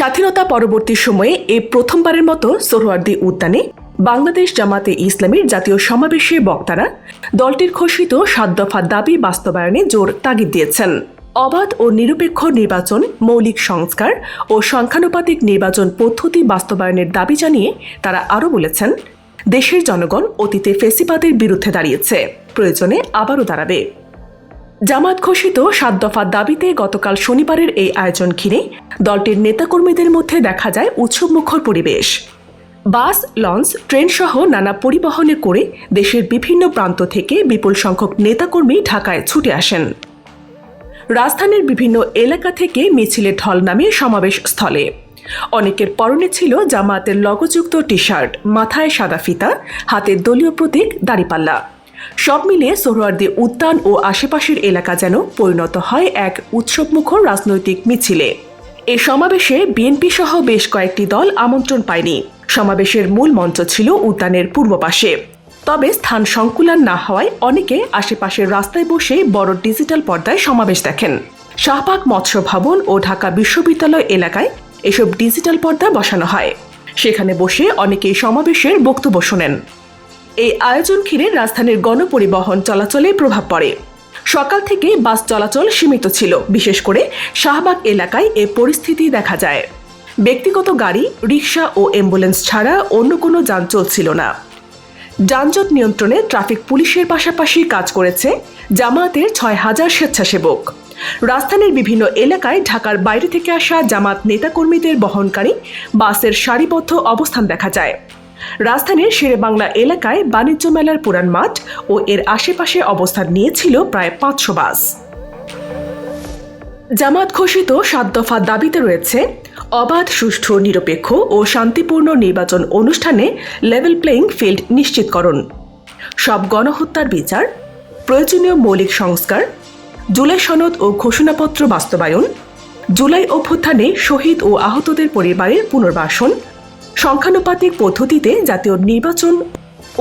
স্বাধীনতা পরবর্তী সময়ে এই প্রথমবারের মতো সোহরাওয়ার্দী উদ্যানে বাংলাদেশ জামাতে ইসলামীর জাতীয় সমাবেশে বক্তারা দলটির ঘোষিত ৭ দফা দাবি বাস্তবায়নে জোর তাগিদ দিয়েছেন। অবাধ ও নিরপেক্ষ নির্বাচন, মৌলিক সংস্কার ও সংখ্যানুপাতিক নির্বাচন পদ্ধতি বাস্তবায়নের দাবি জানিয়ে তারা আরও বলেছেন, দেশের জনগণ অতীতে ফ্যাসিবাদের বিরুদ্ধে দাঁড়িয়েছে, প্রয়োজনে আবারও দাঁড়াবে। জামাত ঘোষিত ৭ দফা দাবিতে গতকাল শনিবারের এই আয়োজন ঘিরে দলটির নেতাকর্মীদের মধ্যে দেখা যায় উৎসবমুখর পরিবেশ। বাস, লঞ্চ, ট্রেন সহ নানা পরিবহনে করে দেশের বিভিন্ন প্রান্ত থেকে বিপুল সংখ্যক নেতাকর্মী ঢাকায় ছুটে আসেন। রাজধানীর বিভিন্ন এলাকা থেকে মিছিলে ঢল নামে সমাবেশ স্থলে। অনেকের পরনে ছিল জামায়াতের লগোযুক্ত টি শার্ট, মাথায় সাদা ফিতা, হাতে দলীয় প্রতীক দাঁড়িপাল্লা। সব মিলিয়ে সোহরাওয়ার্দী উদ্যান ও আশেপাশের এলাকা যেন পরিণত হয় এক উৎসবমুখর রাজনৈতিক মিছিলে। এ সমাবেশে বিএনপি সহ বেশ কয়েকটি দল আমন্ত্রণ পায়নি। সমাবেশের মূল মঞ্চ ছিল উদ্যানের পূর্ব পাশে। তবে স্থান সংকুলান না হওয়ায় অনেকে আশেপাশের রাস্তায় বসে বড় ডিজিটাল পর্দায় সমাবেশ দেখেন। শাহবাগ মৎস্য ভবন ও ঢাকা বিশ্ববিদ্যালয় এলাকায় এসব ডিজিটাল পর্দা বসানো হয়। সেখানে বসে অনেকেই সমাবেশের বক্তব্য শোনেন। এই আয়োজন ঘিরে রাজধানীর গণপরিবহন চলাচলে প্রভাব পড়ে। সকাল থেকে বাস চলাচল সীমিত ছিল, বিশেষ করে শাহবাগ এলাকায় এ পরিস্থিতি দেখা যায়। ব্যক্তিগত গাড়ি, রিকশা ও অ্যাম্বুলেন্স ছাড়া অন্য কোনো যান চলছিল না। যানজট নিয়ন্ত্রণে ট্রাফিক পুলিশের পাশাপাশি কাজ করেছে জামায়াতের ৬,০০০ স্বেচ্ছাসেবক। রাজধানীর বিভিন্ন এলাকায় ঢাকার বাইরে থেকে আসা জামাত নেতাকর্মীদের বহনকারী বাসের সারিবদ্ধ অবস্থান দেখা যায়। রাজধানীর শেরেবাংলা এলাকায় বাণিজ্য মেলার পুরান মাঠ ও এর আশেপাশে অবস্থান নিয়েছিল প্রায় ৫০০ বাস। জামাত ঘোষিত ৭ দফা দাবিতে রয়েছে অবাধ, সুষ্ঠু, নিরপেক্ষ ও শান্তিপূর্ণ নির্বাচন অনুষ্ঠানে লেভেল প্লেইং ফিল্ড নিশ্চিতকরণ, সব গণহত্যার বিচার, প্রয়োজনীয় মৌলিক সংস্কার, জুলাই সনদ ও ঘোষণাপত্র বাস্তবায়ন, জুলাই অভ্যুত্থানে শহীদ ও আহতদের পরিবারের পুনর্বাসন, সংখ্যানুপাতিক পদ্ধতিতে জাতীয় নির্বাচন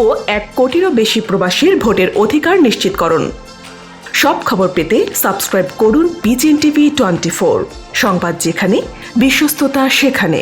ও ১ কোটিরও বেশি প্রবাসীর ভোটের অধিকার নিশ্চিতকরণ। সব খবর পেতে সাবস্ক্রাইব করুন BGN TV 24। সংবাদ যেখানে, বিশ্বস্ততা সেখানে।